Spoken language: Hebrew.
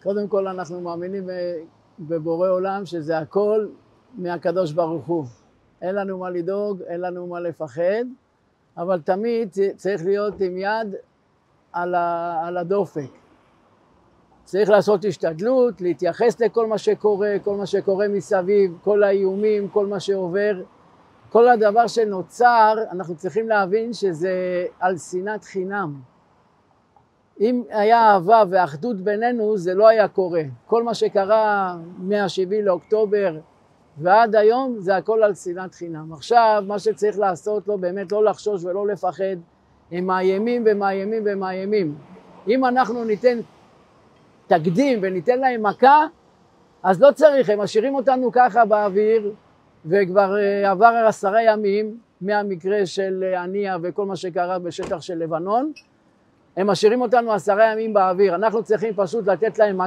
קודם כל אנחנו מאמינים בבורא עולם שזה הכל מהקדוש ברוך הוא. אין לנו מה לדאוג, אין לנו מה לפחד, אבל תמיד צריך להיות עם יד על הדופק. צריך לעשות השתדלות, להתייחס לכל מה שקורה, כל מה שקורה מסביב, כל האיומים, כל מה שעובר. כל הדבר שנוצר, אנחנו צריכים להבין שזה על שנאת חינם. אם היה אהבה ואחדות בינינו, זה לא היה קורה. כל מה שקרה מה-7 לאוקטובר ועד היום, זה הכל על שנאת חינם. עכשיו, מה שצריך לעשות לו, באמת לא לחשוש ולא לפחד, הם מאיימים ומאיימים ומאיימים. אם אנחנו ניתן תקדים וניתן להם מכה, אז לא צריך, הם משאירים אותנו ככה באוויר, וכבר עבר 10 ימים מהמקרה של הנייה וכל מה שקרה בשטח של לבנון, הם משאירים אותנו 10 ימים באוויר. אנחנו צריכים פשוט לתת להם מכה.